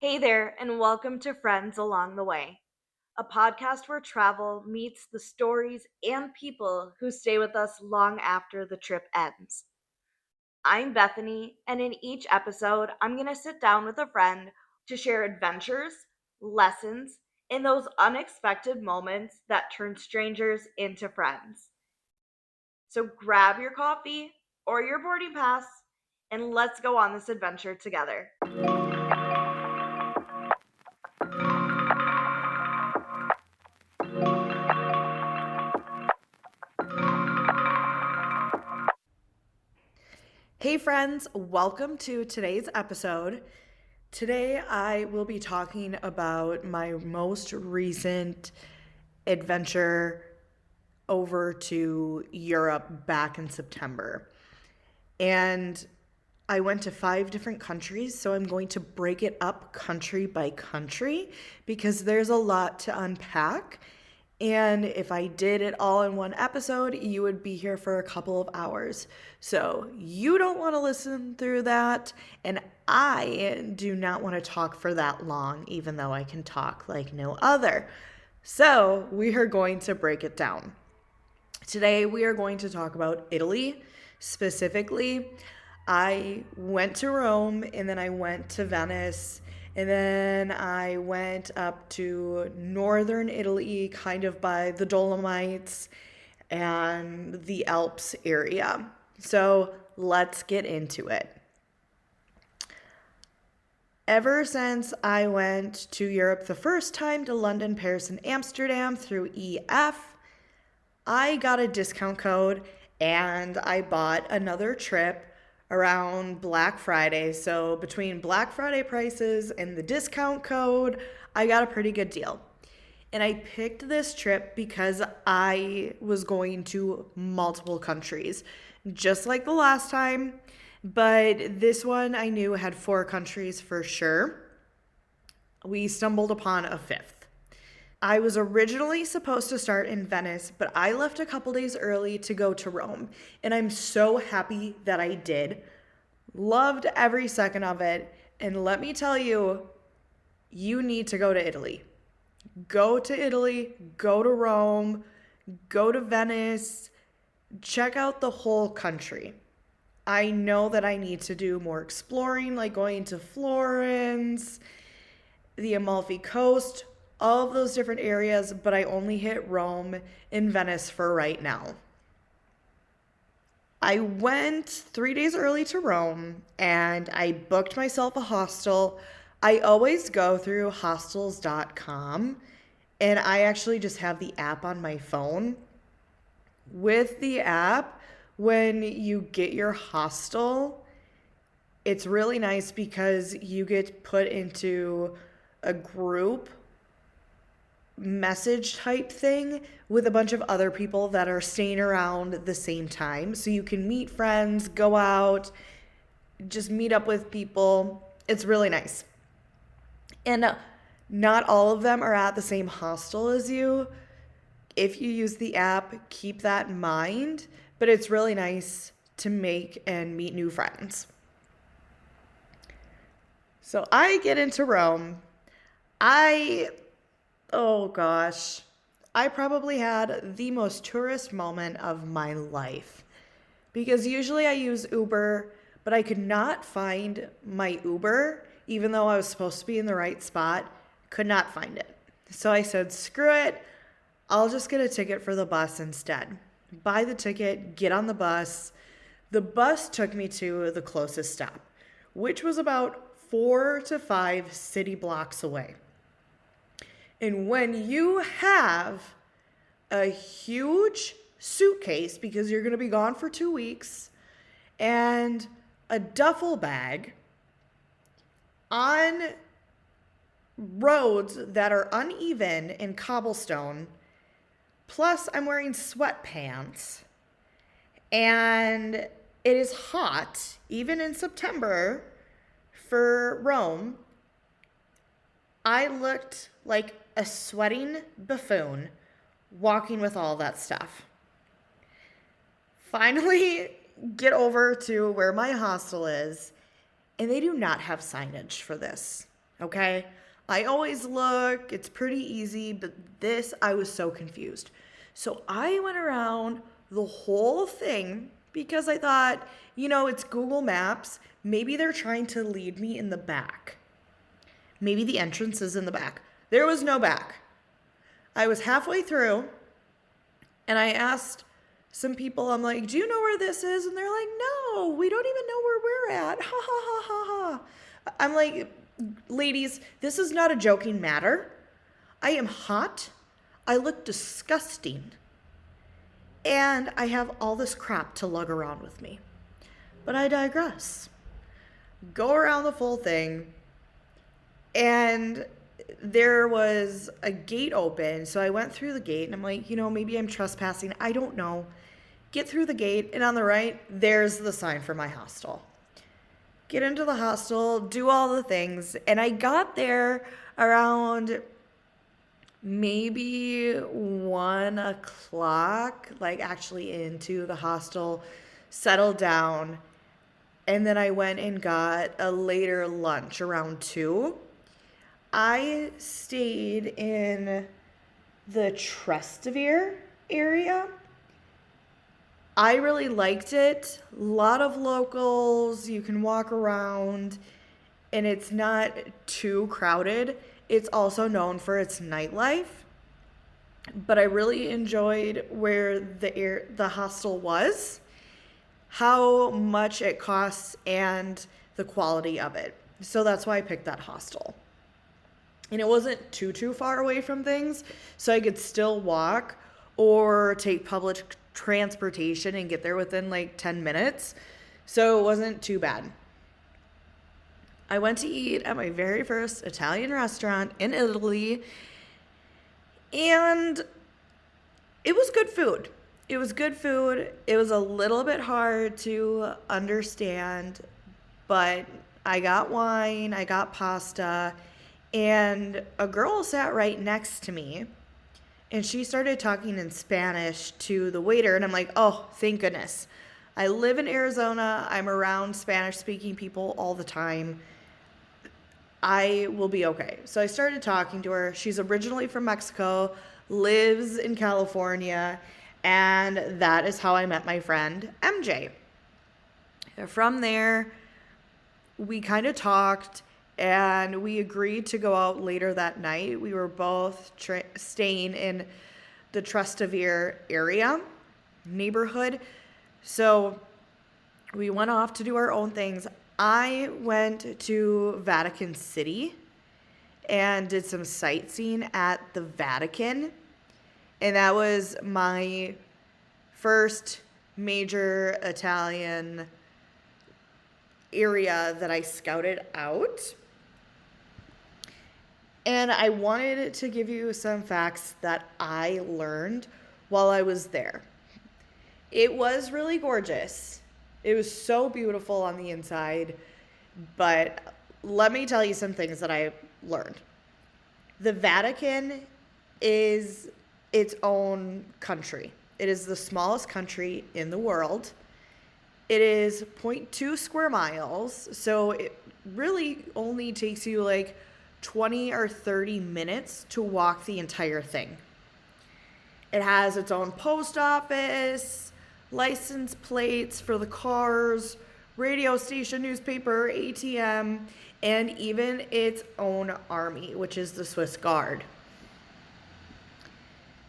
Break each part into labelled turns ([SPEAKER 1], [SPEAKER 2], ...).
[SPEAKER 1] Hey there, and welcome to Friends Along the Way, a podcast where travel meets the stories and people who stay with us long after the trip ends. I'm Bethany, and in each episode, I'm going to sit down with a friend to share adventures, lessons, and those unexpected moments that turn strangers into friends. So grab your coffee or your boarding pass, and let's go on this adventure together. Hey, friends, welcome to today's episode. Today, I will be talking about my most recent adventure over to Europe back in September. And I went to 5 different countries, so I'm going to break it up country by country because there's a lot to unpack. And if I did it all in one episode, you would be here for a couple of hours. So you don't want to listen through that. And I do not want to talk for that long, even though I can talk like no other. So we are going to break it down. Today we are going to talk about Italy specifically. I went to Rome and then I went to Venice and then I went up to northern Italy, kind of by the Dolomites and the Alps area. So let's get into it. Ever since I went to Europe the first time to London, Paris, and Amsterdam through EF, I got a discount code and I bought another trip around Black Friday. So between Black Friday prices and the discount code, I got a pretty good deal. And I picked this trip because I was going to multiple countries, just like the last time. But this one I knew had 4 countries for sure. We stumbled upon a 5th. I was originally supposed to start in Venice, but I left a couple days early to go to Rome. And I'm so happy that I did. Loved every second of it. And let me tell you, you need to go to Italy. Go to Italy, go to Rome, go to Venice, check out the whole country. I know that I need to do more exploring, like going to Florence, the Amalfi Coast, all of those different areas, but I only hit Rome and Venice for right now. I went 3 days early to Rome and I booked myself a hostel. I always go through hostels.com and I actually just have the app on my phone. With the app, when you get your hostel, it's really nice because you get put into a group message type thing with a bunch of other people that are staying around the same time. So you can meet friends, go out, just meet up with people. It's really nice. And not all of them are at the same hostel as you. If you use the app, keep that in mind. But it's really nice to make and meet new friends. So I get into Rome. Oh gosh, I probably had the most tourist moment of my life. Because usually I use Uber, but I could not find my Uber, even though I was supposed to be in the right spot, could not find it. So I said, screw it, I'll just get a ticket for the bus instead. Buy the ticket, get on the bus. The bus took me to the closest stop, which was about 4 to 5 city blocks away. And when you have a huge suitcase, because you're going to be gone for 2 weeks, and a duffel bag on roads that are uneven and cobblestone, plus I'm wearing sweatpants, and it is hot, even in September for Rome, I looked like a sweating buffoon walking with all that stuff. Finally, get over to where my hostel is, and they do not have signage for this. Okay? I always look, it's pretty easy, but this, I was so confused. So I went around the whole thing because I thought, it's Google Maps. Maybe they're trying to lead me in the back. Maybe the entrance is in the back. There was no back. I was halfway through and I asked some people, I'm like, do you know where this is? And they're like, no, we don't even know where we're at. Ha ha ha ha ha. I'm like, ladies, this is not a joking matter. I am hot. I look disgusting. And I have all this crap to lug around with me. But I digress. Go around the full thing. And there was a gate open. So I went through the gate and I'm like, maybe I'm trespassing. I don't know. Get through the gate. And on the right, there's the sign for my hostel. Get into the hostel, do all the things. And I got there around maybe 1 o'clock, like actually into the hostel, settled down. And then I went and got a later lunch around 2. I stayed in the Trevi area. I really liked it. A lot of locals, you can walk around, and it's not too crowded. It's also known for its nightlife. But I really enjoyed where the hostel was, how much it costs, and the quality of it. So that's why I picked that hostel. And it wasn't too far away from things, so I could still walk or take public transportation and get there within like 10 minutes. So it wasn't too bad. I went to eat at my very first Italian restaurant in Italy, and it was good food. It was good food. It was a little bit hard to understand, but I got wine, I got pasta, and a girl sat right next to me, and she started talking in Spanish to the waiter, and I'm like, oh, thank goodness. I live in Arizona. I'm around Spanish-speaking people all the time. I will be okay. So I started talking to her. She's originally from Mexico, lives in California, and that is how I met my friend, MJ. From there, we kind of talked, and we agreed to go out later that night. We were both staying in the Trevi area, neighborhood. So we went off to do our own things. I went to Vatican City and did some sightseeing at the Vatican. And that was my first major Italian area that I scouted out. And I wanted to give you some facts that I learned while I was there. It was really gorgeous. It was so beautiful on the inside. But let me tell you some things that I learned. The Vatican is its own country. It is the smallest country in the world. It is 0.2 square miles. So it really only takes you like 20 or 30 minutes to walk the entire thing. It has its own post office, license plates for the cars, radio station, newspaper, ATM, and even its own army, which is the Swiss Guard.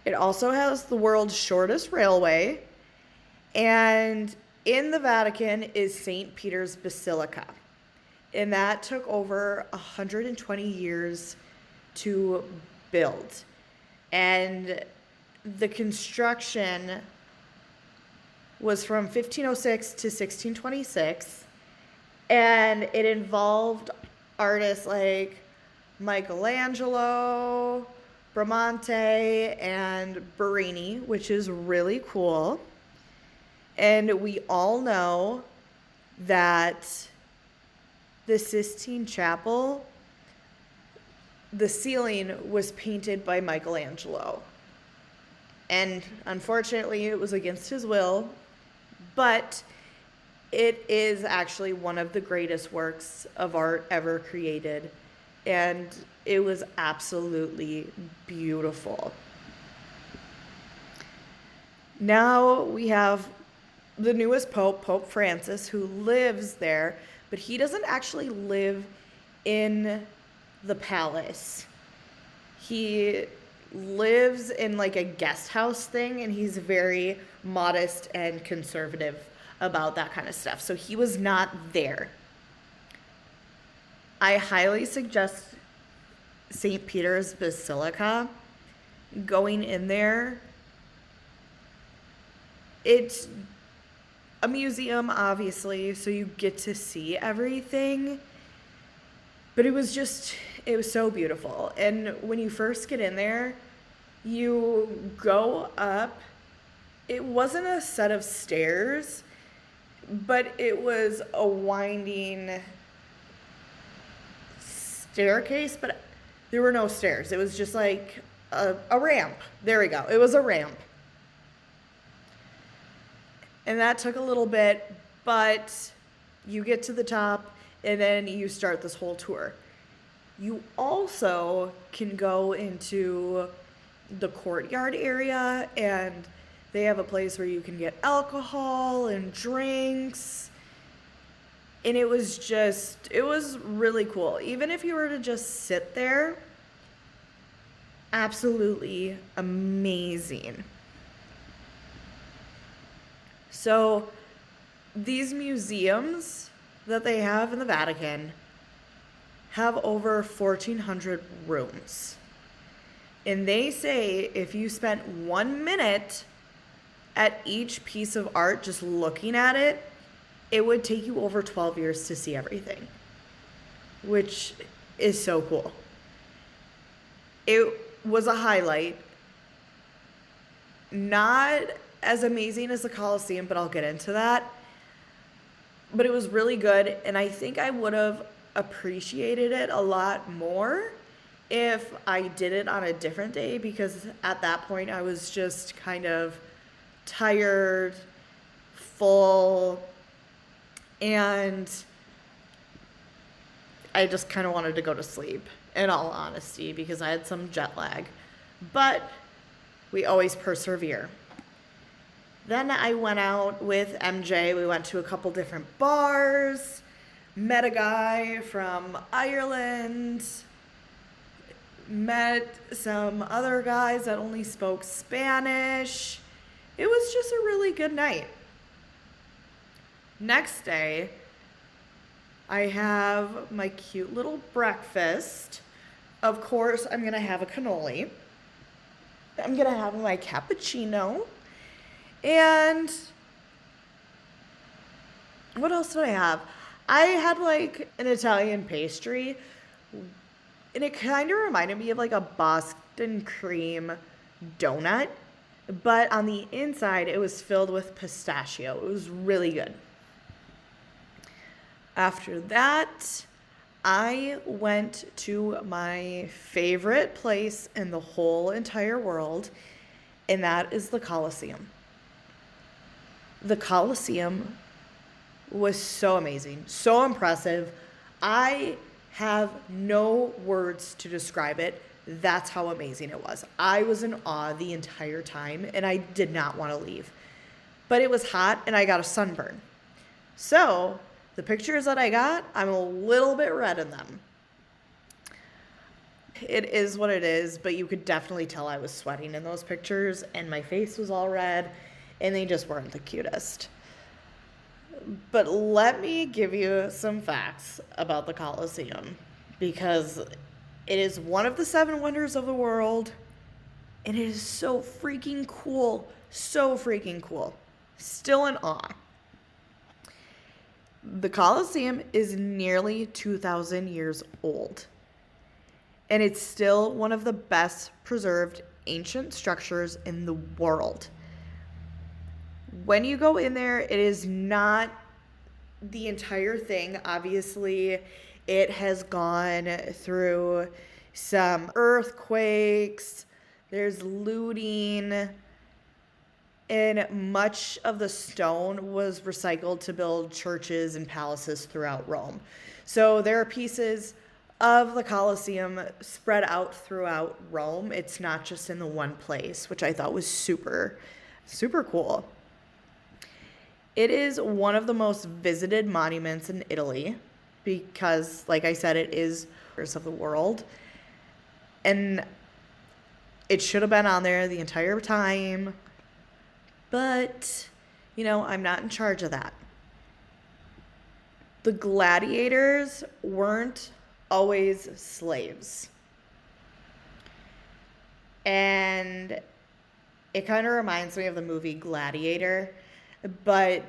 [SPEAKER 1] It also has the world's shortest railway, and in the Vatican is St. Peter's Basilica. And that took over 120 years to build. And the construction was from 1506 to 1626. And it involved artists like Michelangelo, Bramante, and Bernini, which is really cool. And we all know that the Sistine Chapel, the ceiling was painted by Michelangelo. And unfortunately, it was against his will, but it is actually one of the greatest works of art ever created. and it was absolutely beautiful. Now we have the newest pope, Pope Francis, who lives there, but he doesn't actually live in the palace. He lives in like a guest house thing, and he's very modest and conservative about that kind of stuff. So he was not there. I highly suggest St. Peter's Basilica. Going in there, it's a museum, obviously, so you get to see everything. But it was so beautiful. And when you first get in there, you go up. It wasn't a set of stairs, but it was a winding staircase, but there were no stairs. It was just like a ramp. There we go. It was a ramp. And that took a little bit, but you get to the top and then you start this whole tour. You also can go into the courtyard area, and they have a place where you can get alcohol and drinks. And it was really cool. Even if you were to just sit there, absolutely amazing. So these museums that they have in the Vatican have over 1,400 rooms. And they say if you spent 1 minute at each piece of art just looking at it, it would take you over 12 years to see everything, which is so cool. It was a highlight. Not as amazing as the Colosseum, but I'll get into that. But it was really good, and I think I would have appreciated it a lot more if I did it on a different day, because at that point I was just kind of tired, full, and I just kind of wanted to go to sleep, in all honesty, because I had some jet lag. But we always persevere. Then I went out with MJ. We went to a couple different bars, met a guy from Ireland, met some other guys that only spoke Spanish. It was just a really good night. Next day, I have my cute little breakfast. Of course, I'm going to have a cannoli. I'm going to have my cappuccino. And what else did I have? I had like an Italian pastry, and it kind of reminded me of like a Boston cream donut, but on the inside it was filled with pistachio. It was really good. After that, I went to my favorite place in the whole entire world, and that is the Colosseum. The Colosseum was so amazing, so impressive. I have no words to describe it. That's how amazing it was. I was in awe the entire time, and I did not want to leave. But it was hot, and I got a sunburn. So the pictures that I got, I'm a little bit red in them. It is what it is, but you could definitely tell I was sweating in those pictures, and my face was all red, and they just weren't the cutest. But let me give you some facts about the Colosseum, because it is one of the 7 wonders of the world, and it is so freaking cool. So freaking cool. Still in awe. The Colosseum is nearly 2,000 years old, and it's still one of the best preserved ancient structures in the world. When you go in there, it is not the entire thing. Obviously, it has gone through some earthquakes, there's looting, and much of the stone was recycled to build churches and palaces throughout Rome. So there are pieces of the Colosseum spread out throughout Rome. It's not just in the one place, which I thought was super, super cool. It is one of the most visited monuments in Italy because, like I said, it is of the world. And it should have been on there the entire time. But, I'm not in charge of that. The gladiators weren't always slaves. And it kind of reminds me of the movie Gladiator. But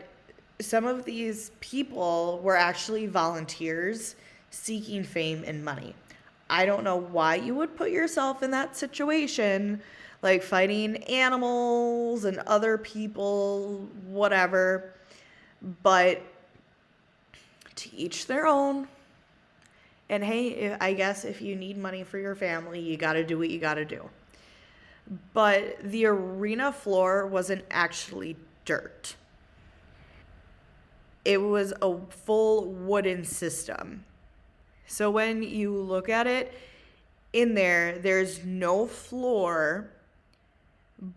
[SPEAKER 1] some of these people were actually volunteers seeking fame and money. I don't know why you would put yourself in that situation, like fighting animals and other people, whatever. But to each their own. And hey, I guess if you need money for your family, you got to do what you got to do. But the arena floor wasn't actually dirt. It was a full wooden system. So when you look at it, in there's no floor,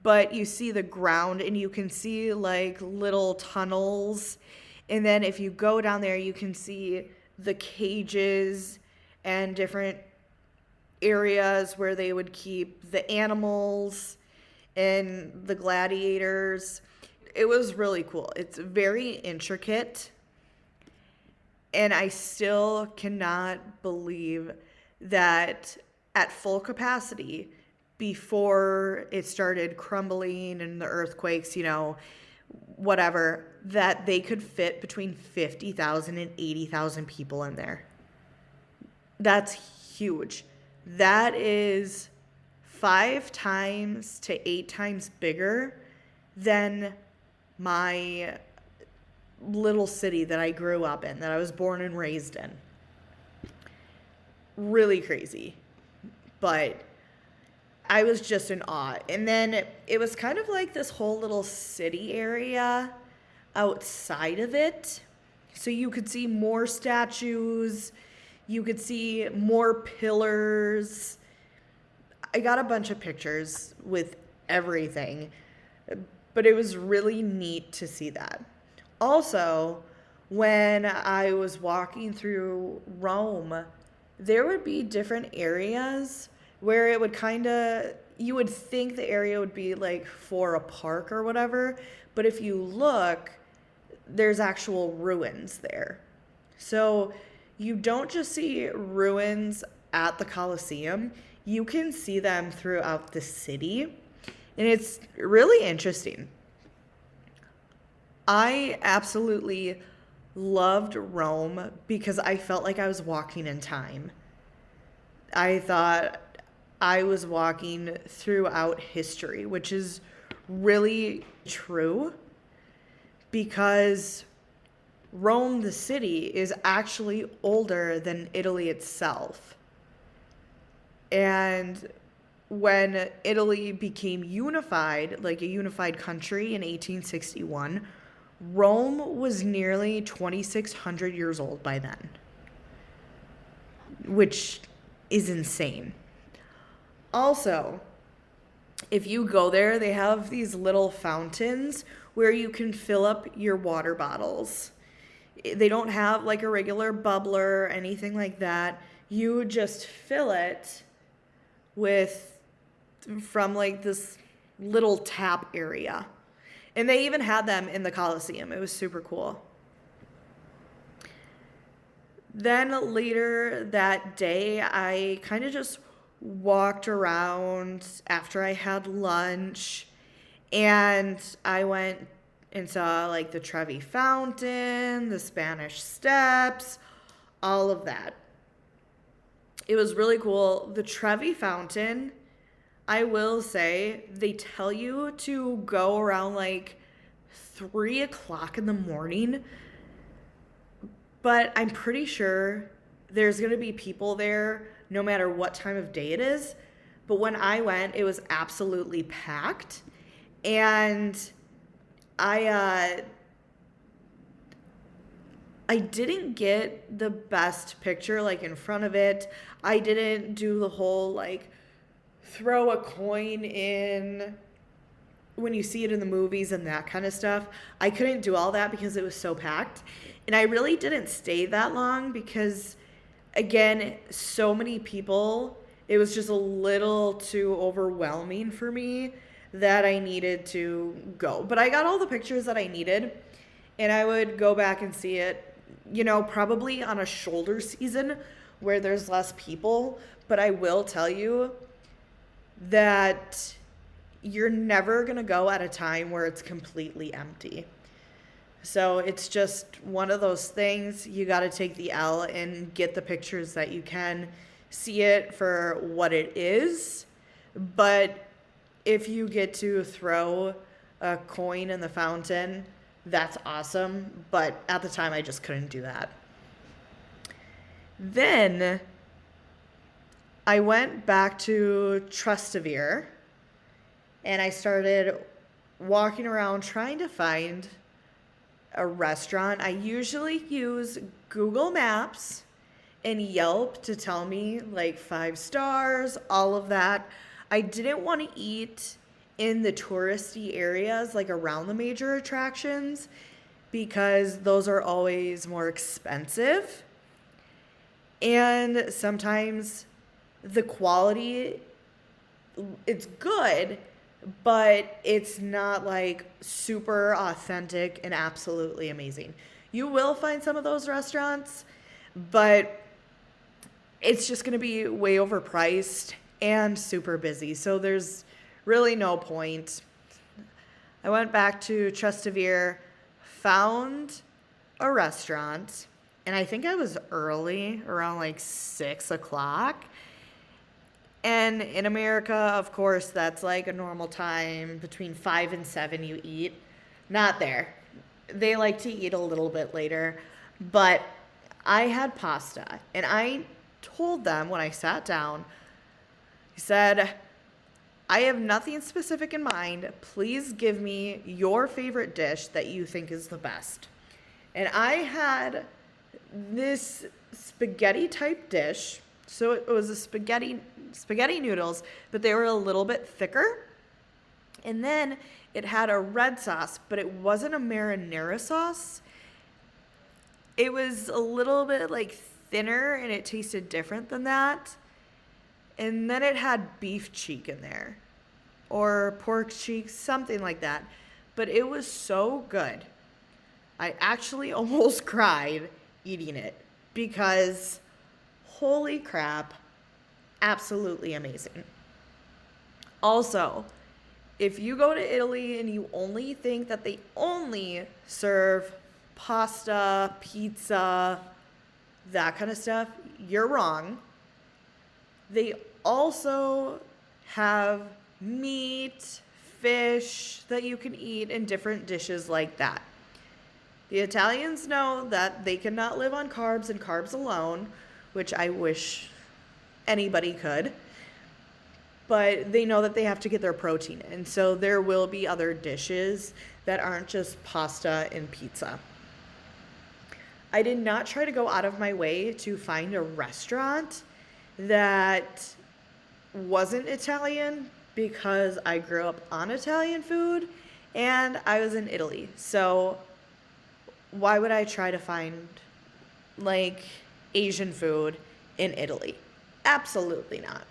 [SPEAKER 1] but you see the ground and you can see like little tunnels. And then if you go down there, you can see the cages and different areas where they would keep the animals and the gladiators. It was really cool. It's very intricate. And I still cannot believe that at full capacity, before it started crumbling and the earthquakes, whatever, that they could fit between 50,000 and 80,000 people in there. That's huge. That is 5 times to 8 times bigger than my little city that I grew up in, that I was born and raised in. Really crazy. But I was just in awe. And then it was kind of like this whole little city area outside of it. So you could see more statues. You could see more pillars. I got a bunch of pictures with everything. But it was really neat to see that. Also, when I was walking through Rome, there would be different areas where it would you would think the area would be like for a park or whatever, but if you look, there's actual ruins there. So you don't just see ruins at the Colosseum, you can see them throughout the city, and it's really interesting. I absolutely loved Rome because I felt like I was walking in time. I thought I was walking throughout history, which is really true because Rome, the city, is actually older than Italy itself. And when Italy became unified, like a unified country in 1861, Rome was nearly 2,600 years old by then, which is insane. Also, if you go there, they have these little fountains where you can fill up your water bottles. They don't have like a regular bubbler or anything like that. You just fill it from like this little tap area. And they even had them in the Colosseum. It was super cool. Then later that day, I kind of just walked around after I had lunch. And I went and saw like the Trevi Fountain, the Spanish Steps, all of that. It was really cool. The Trevi Fountain, I will say, they tell you to go around like 3 o'clock in the morning, but I'm pretty sure there's going to be people there no matter what time of day it is. But when I went, it was absolutely packed. And I didn't get the best picture like in front of it. I didn't do the whole like throw a coin in when you see it in the movies and that kind of stuff. I couldn't do all that because it was so packed. And I really didn't stay that long because, again, so many people, it was just a little too overwhelming for me that I needed to go. But I got all the pictures that I needed, and I would go back and see it, probably on a shoulder season where there's less people. But I will tell you that you're never going to go at a time where it's completely empty. So it's just one of those things. You got to take the L and get the pictures that you can, see it for what it is. But if you get to throw a coin in the fountain, that's awesome. But at the time, I just couldn't do that. Then I went back to Trastevere and I started walking around trying to find a restaurant. I usually use Google Maps and Yelp to tell me like 5 stars, all of that. I didn't want to eat in the touristy areas, like around the major attractions, because those are always more expensive. And sometimes the quality, it's good, but it's not like super authentic and absolutely amazing. You will find some of those restaurants, but it's just going to be way overpriced and super busy. So there's really no point. I went back to Trastevere, found a restaurant, and I think I was early, around like 6 o'clock. And in America, of course, that's like a normal time. Between 5 and 7 you eat. Not there. They like to eat a little bit later. But I had pasta. And I told them when I sat down, I said, I have nothing specific in mind. Please give me your favorite dish that you think is the best. And I had this spaghetti type dish. So it was a spaghetti noodles, but they were a little bit thicker. And then it had a red sauce, but it wasn't a marinara sauce. It was a little bit like thinner and it tasted different than that. And then it had beef cheek in there or pork cheek, something like that. But it was so good. I actually almost cried eating it because holy crap, absolutely amazing. Also, if you go to Italy and you only think that they only serve pasta, pizza, that kind of stuff, you're wrong. They also have meat, fish that you can eat in different dishes like that. The Italians know that they cannot live on carbs and carbs alone, which I wish anybody could. But they know that they have to get their protein in. So there will be other dishes that aren't just pasta and pizza. I did not try to go out of my way to find a restaurant that wasn't Italian because I grew up on Italian food and I was in Italy. So why would I try to find like Asian food in Italy? Absolutely not.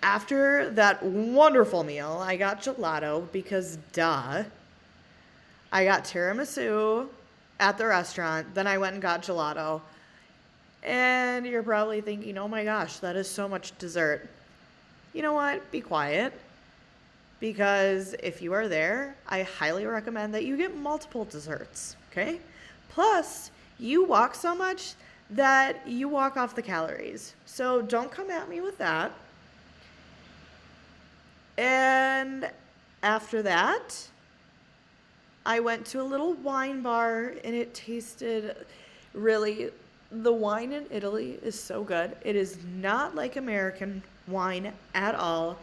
[SPEAKER 1] After that wonderful meal, I got gelato because duh. I got tiramisu at the restaurant, then I went and got gelato. And you're probably thinking, oh my gosh, that is so much dessert. You know what? Be quiet. Because if you are there, I highly recommend that you get multiple desserts, okay? Plus, you walk so much that you walk off the calories. So don't come at me with that. And after that, I went to a little wine bar and it tasted really, the wine in Italy is so good. It is not like American wine at all.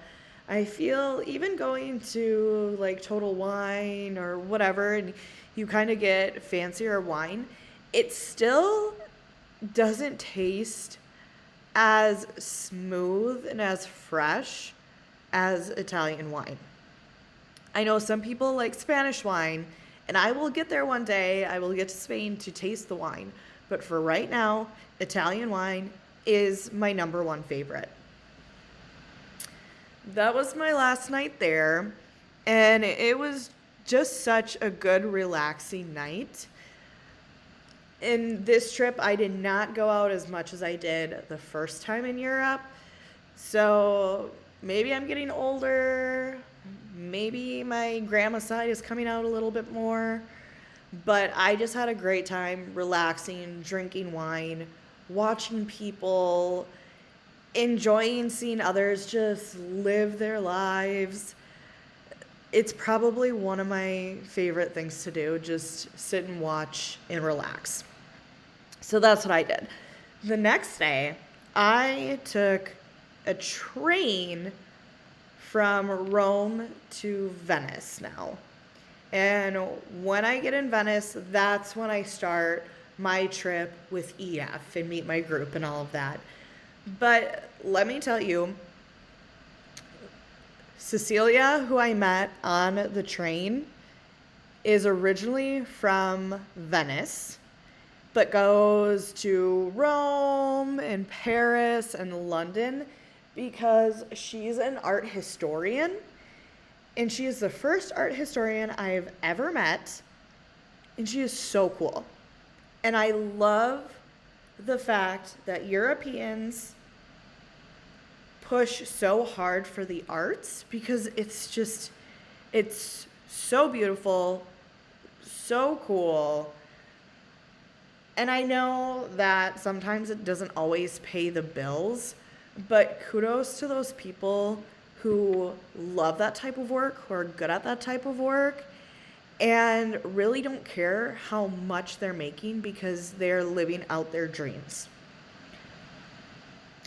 [SPEAKER 1] I feel even going to like Total Wine or whatever, and you kind of get fancier wine, it still doesn't taste as smooth and as fresh as Italian wine. I know some people like Spanish wine, and I will get there one day. I will get to Spain to taste the wine. But for right now, Italian wine is my number one favorite. That was my last night there, and it was just such a good, relaxing night. In this trip, I did not go out as much as I did the first time in Europe. So maybe I'm getting older. Maybe my grandma side is coming out a little bit more. But I just had a great time relaxing, drinking wine, watching people, enjoying seeing others just live their lives. It's probably one of my favorite things to do, just sit and watch and relax. So that's what I did. The next day, I took a train from Rome to Venice now. And when I get in Venice, that's when I start my trip with EF and meet my group and all of that. But let me tell you, Cecilia, who I met on the train, is originally from Venice, but goes to Rome and Paris and London because she's an art historian. And she is the first art historian I've ever met. And she is so cool. And I love the fact that Europeans push so hard for the arts because it's so beautiful, so cool. And I know that sometimes it doesn't always pay the bills, but kudos to those people who love that type of work, who are good at that type of work, and really don't care how much they're making because they're living out their dreams.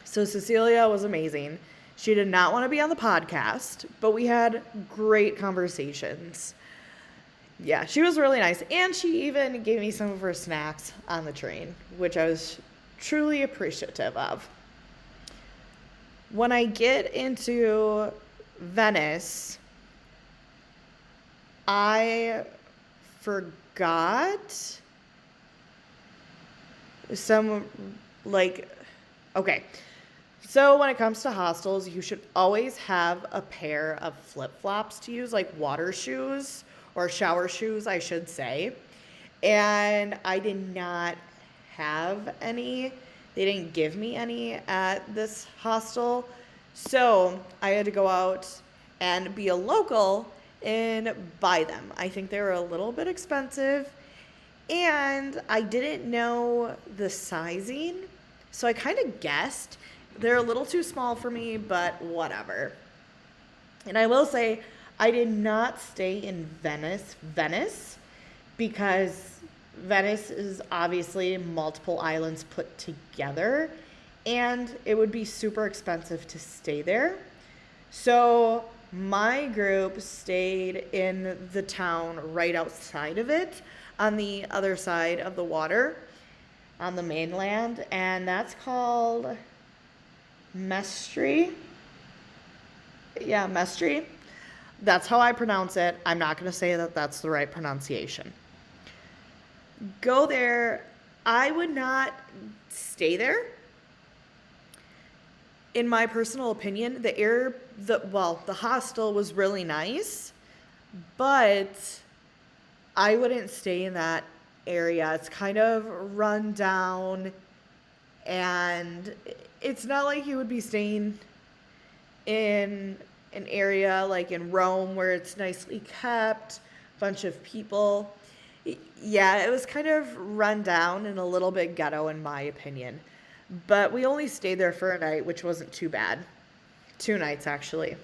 [SPEAKER 1] So Cecilia was amazing. She did not want to be on the podcast, but we had great conversations. Yeah, she was really nice. And she even gave me some of her snacks on the train, which I was truly appreciative of. When I get into Venice, I forgot some, okay. So when it comes to hostels, you should always have a pair of flip-flops to use, like water shoes or shower shoes, I should say. And I did not have any. They didn't give me any at this hostel. So I had to go out and be a local and buy them. I think they were a little bit expensive. And I didn't know the sizing. So I kind of guessed. They're a little too small for me, but whatever. And I will say, I did not stay in Venice, because Venice is obviously multiple islands put together, and it would be super expensive to stay there. So my group stayed in the town right outside of it, on the other side of the water, on the mainland, and that's called Mestre. Yeah, Mestre. That's how I pronounce it. I'm not going to say that that's the right pronunciation. Go there. I would not stay there. In my personal opinion, the hostel was really nice, but I wouldn't stay in that area. It's kind of run down, and it's not like you would be staying in an area like in Rome where it's nicely kept, bunch of people. Yeah, it was kind of run down and a little bit ghetto in my opinion. But we only stayed there for a night, which wasn't too bad. 2 nights, actually.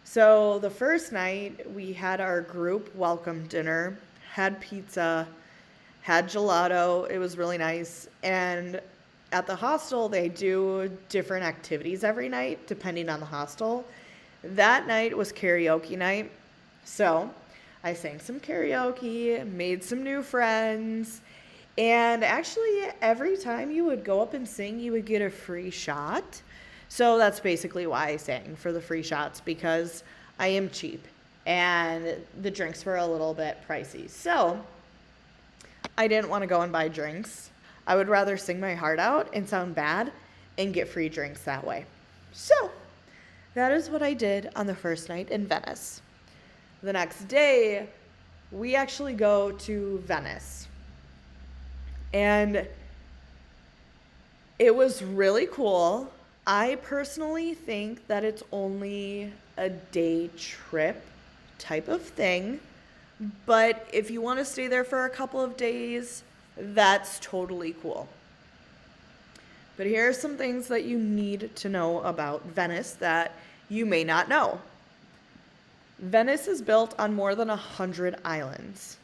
[SPEAKER 1] So the first night, we had our group welcome dinner, had pizza, had gelato. It was really nice. And at the hostel, they do different activities every night, depending on the hostel. That night was karaoke night. So I sang some karaoke, made some new friends, and actually, every time you would go up and sing, you would get a free shot. So that's basically why I sang, for the free shots, because I am cheap and the drinks were a little bit pricey. So I didn't want to go and buy drinks. I would rather sing my heart out and sound bad and get free drinks that way. So that is what I did on the first night in Venice. The next day, we actually go to Venice. And it was really cool. I personally think that it's only a day trip type of thing. But if you want to stay there for a couple of days, that's totally cool. But here are some things that you need to know about Venice that you may not know. Venice is built on more than 100 islands.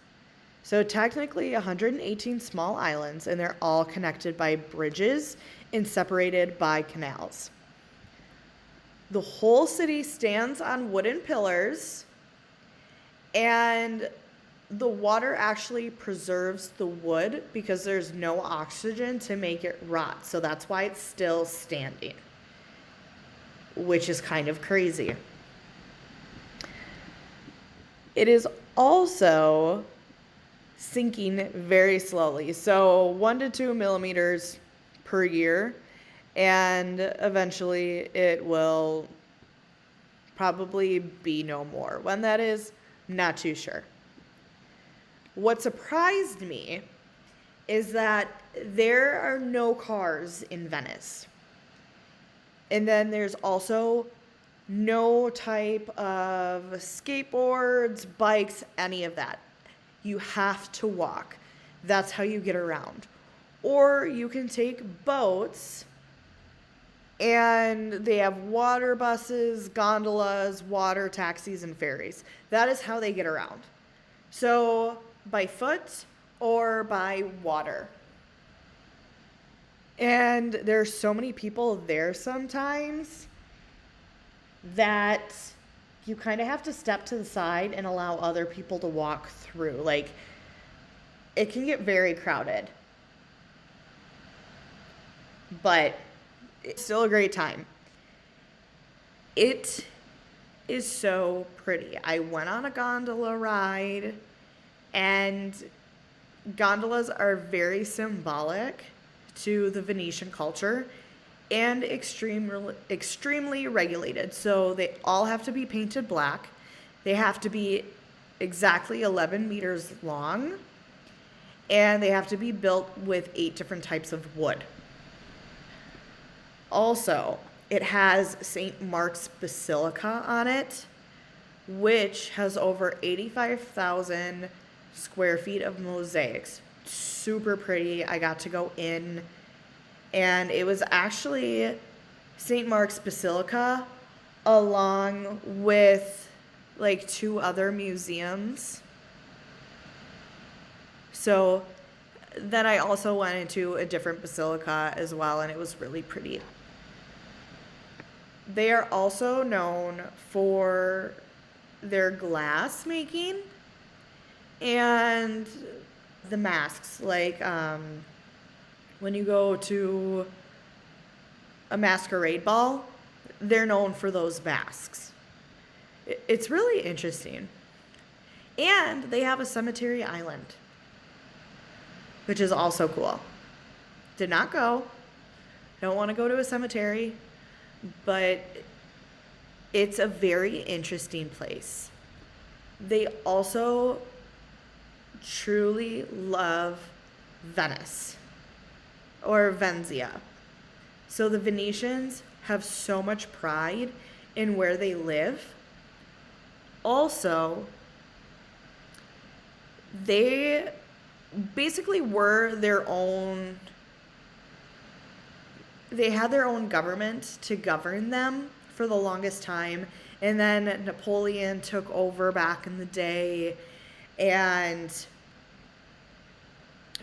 [SPEAKER 1] So technically 118 small islands, and they're all connected by bridges and separated by canals. The whole city stands on wooden pillars, and the water actually preserves the wood because there's no oxygen to make it rot. So that's why it's still standing, which is kind of crazy. It is also sinking very slowly, so 1 to 2 millimeters per year, and eventually it will probably be no more. When that is, not too sure. What surprised me is that there are no cars in Venice. And then there's also no type of skateboards, bikes, any of that. You have to walk. That's how you get around. Or you can take boats, and they have water buses, gondolas, water taxis, and ferries. That is how they get around. So by foot or by water. And there's so many people there sometimes that you kind of have to step to the side and allow other people to walk through. Like, it can get very crowded. But it's still a great time. It is so pretty. I went on a gondola ride, and gondolas are very symbolic to the Venetian culture and extremely regulated. So they all have to be painted black. They have to be exactly 11 meters long, and they have to be built with 8 different types of wood. Also, it has St. Mark's Basilica on it, which has over 85,000 square feet of mosaics. Super pretty. I got to go in, and it was actually St. Mark's Basilica along with like 2 other museums. So then I also went into a different basilica as well, and it was really pretty. They are also known for their glass making and the masks. Like when you go to a masquerade ball, they're known for those masks. It's really interesting. And they have a cemetery island, which is also cool. Did not go. Don't want to go to a cemetery, but it's a very interesting place. They also truly love Venice or Venezia. So the Venetians have so much pride in where they live. Also, they basically were their own, they had their own government to govern them for the longest time, and then Napoleon took over back in the day, and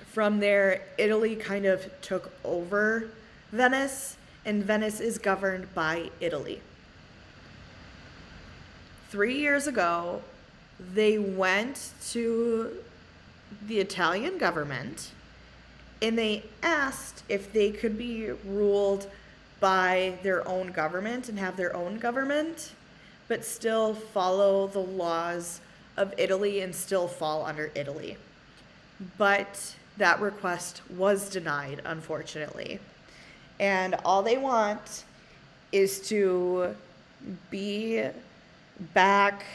[SPEAKER 1] from there Italy kind of took over Venice, and Venice is governed by Italy. 3 years ago, they went to the Italian government and they asked if they could be ruled by their own government and have their own government, but still follow the laws of Italy and still fall under Italy. But that request was denied, unfortunately. And all they want is to be back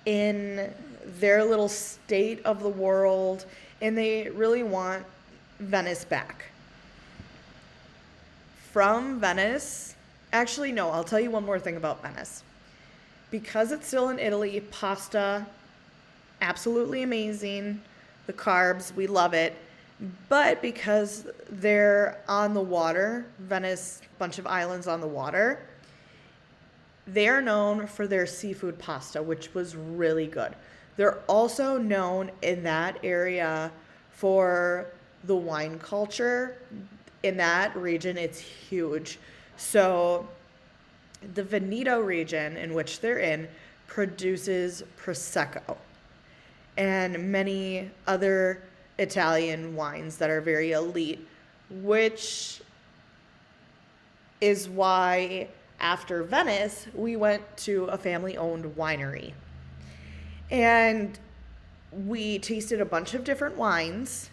[SPEAKER 1] in their little state of the world, and they really want Venice back. From Venice, actually, no, I'll tell you one more thing about Venice. Because it's still in Italy, pasta, absolutely amazing. The carbs, we love it. But because they're on the water, Venice, bunch of islands on the water, they are known for their seafood pasta, which was really good. They're also known in that area for the wine culture. In that region, it's huge. So the Veneto region in which they're in produces Prosecco and many other Italian wines that are very elite, which is why after Venice, we went to a family-owned winery. And we tasted a bunch of different wines.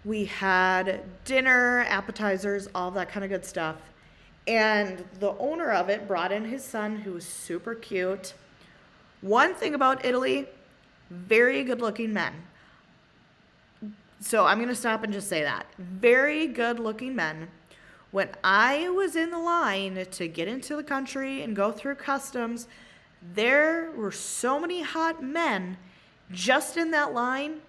[SPEAKER 1] We had dinner, appetizers, all that kind of good stuff. And the owner of it brought in his son, who was super cute. One thing about Italy, very good-looking men. So I'm going to stop and just say that. Very good-looking men. When I was in the line to get into the country and go through customs, there were so many hot men just in that line.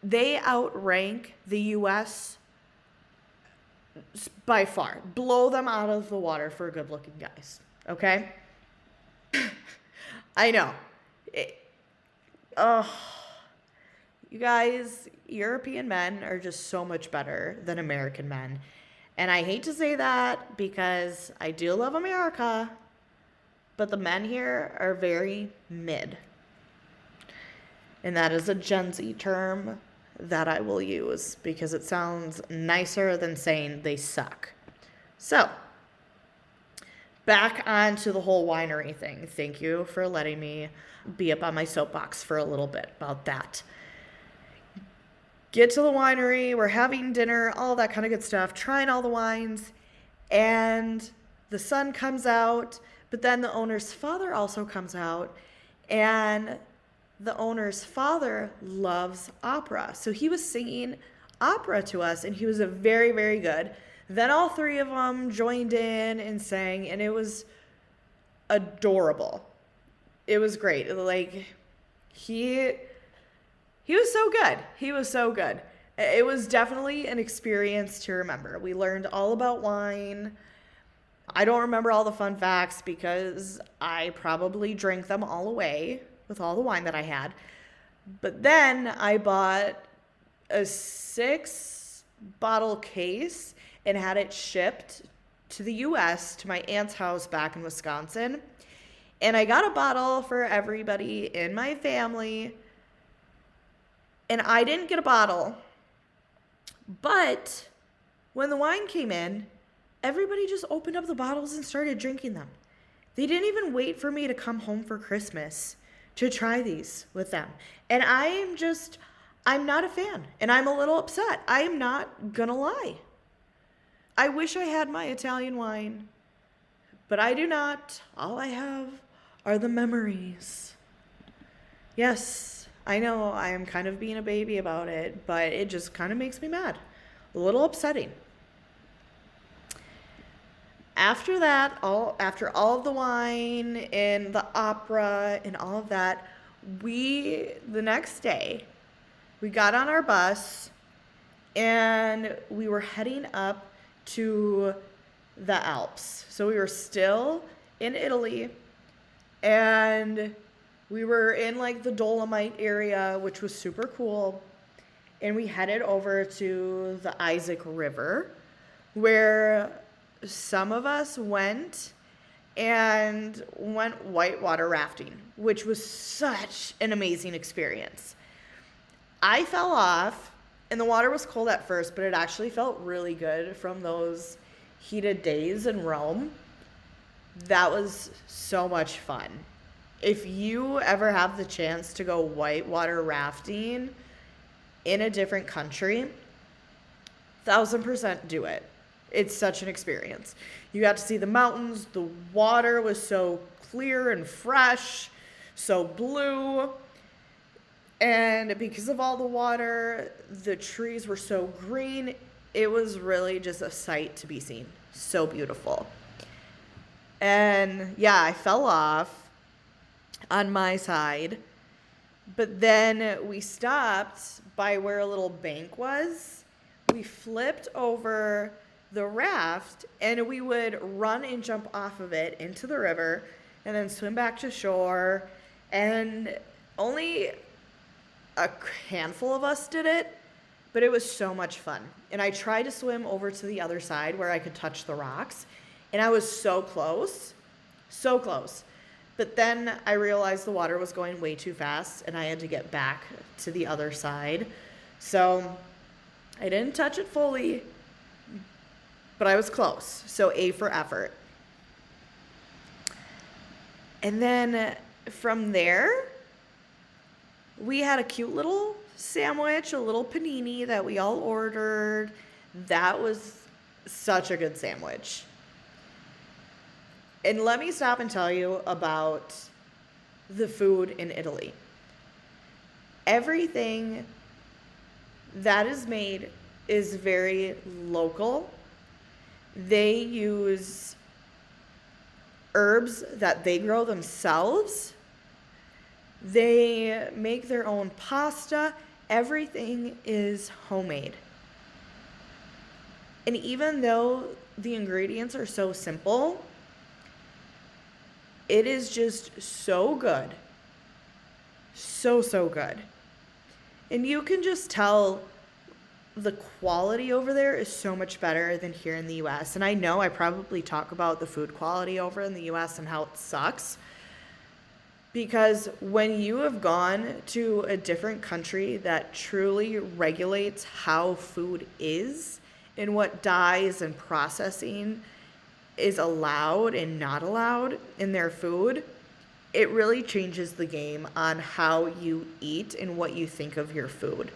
[SPEAKER 1] They outrank the U.S. by far. Blow them out of the water for good-looking guys. Okay? I know. You guys, European men are just so much better than American men. And I hate to say that because I do love America, but the men here are very mid. And that is a Gen Z term that I will use because it sounds nicer than saying they suck. So, back on to the whole winery thing. Thank you for letting me be up on my soapbox for a little bit about that. Get to the winery, we're having dinner, all that kind of good stuff, trying all the wines, and the son comes out, but then the owner's father also comes out, and the owner's father loves opera. So he was singing opera to us, and he was a very, very good. Then all three of them joined in and sang, and it was adorable. It was great. Like, he was so good. He was so good. It was definitely an experience to remember. We learned all about wine. I don't remember all the fun facts because I probably drank them all away with all the wine that I had. But then I bought a 6-bottle case and had it shipped to the U.S. to my aunt's house back in Wisconsin. And I got a bottle for everybody in my family. And I didn't get a bottle. But when the wine came in, everybody just opened up the bottles and started drinking them. They didn't even wait for me to come home for Christmas to try these with them. And I'm not a fan. And I'm a little upset. I am not gonna lie. I wish I had my Italian wine, but I do not. All I have are the memories. Yes, I know I am kind of being a baby about it, but it just kind of makes me mad. A little upsetting. After that, after all of the wine and the opera and all of that, the next day, we got on our bus and we were heading up to the Alps. So we were still in Italy and we were in like the Dolomite area, which was super cool. And we headed over to the Isaac River, where some of us went and went whitewater rafting, which was such an amazing experience. I fell off, and the water was cold at first, but it actually felt really good from those heated days in Rome. That was so much fun. If you ever have the chance to go whitewater rafting in a different country, 1000% do it. It's such an experience. You got to see the mountains. The water was so clear and fresh, so blue. And because of all the water, the trees were so green. It was really just a sight to be seen. So beautiful. And yeah, I fell off on my side. But then we stopped by where a little bank was. We flipped over the raft and we would run and jump off of it into the river and then swim back to shore. And only a handful of us did it, but it was so much fun. And I tried to swim over to the other side where I could touch the rocks, and I was so close, so close. But then I realized the water was going way too fast and I had to get back to the other side. So I didn't touch it fully, but I was close. So A for effort. And then from there, we had a cute little sandwich, a little panini that we all ordered. That was such a good sandwich. And let me stop and tell you about the food in Italy. Everything that is made is very local. They use herbs that they grow themselves. They make their own pasta. Everything is homemade. And even though the ingredients are so simple, it is just so good. So, so good. And you can just tell the quality over there is so much better than here in the US. And I know I probably talk about the food quality over in the US and how it sucks. Because when you have gone to a different country that truly regulates how food is and what dyes and processing is allowed and not allowed in their food, it really changes the game on how you eat and what you think of your food.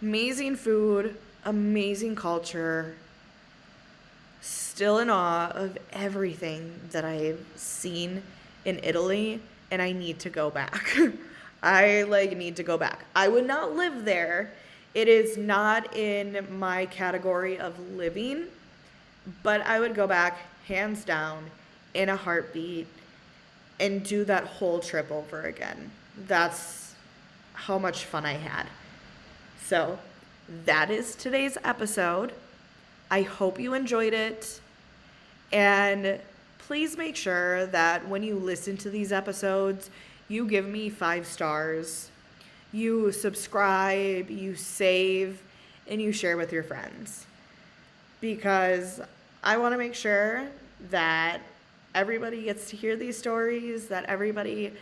[SPEAKER 1] Amazing food, amazing culture, still in awe of everything that I've seen in Italy, and I need to go back. I need to go back. I would not live there. It is not in my category of living, but I would go back hands down in a heartbeat and do that whole trip over again. That's how much fun I had. So that is today's episode. I hope you enjoyed it. And please make sure that when you listen to these episodes, you give me 5 stars, you subscribe, you save, and you share with your friends. Because I want to make sure that everybody gets to hear these stories, that everybody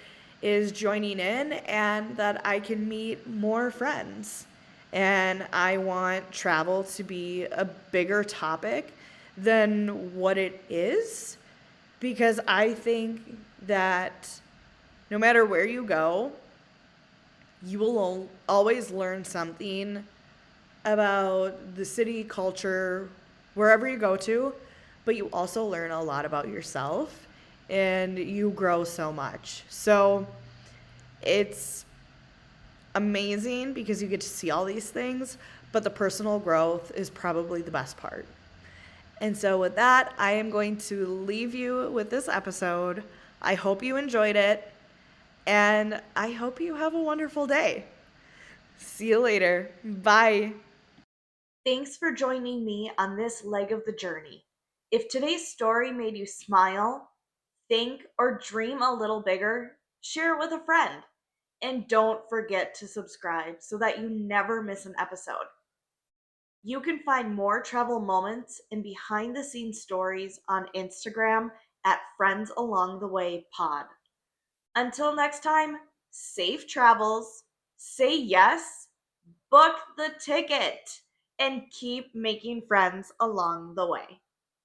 [SPEAKER 1] is joining in, and that I can meet more friends. And I want travel to be a bigger topic than what it is, because I think that no matter where you go, you will always learn something about the city, culture, wherever you go to, but you also learn a lot about yourself and you grow so much. So it's amazing because you get to see all these things, but the personal growth is probably the best part. And so with that, I am going to leave you with this episode. I hope you enjoyed it, and I hope you have a wonderful day. See you later. Bye. Thanks for joining me on this leg of the journey. If today's story made you smile, think, or dream a little bigger, share it with a friend. And don't forget to subscribe so that you never miss an episode. You can find more travel moments and behind the scenes stories on Instagram at Friends Along the Way Pod. Until next time, safe travels, say yes, book the ticket, and keep making friends along the way.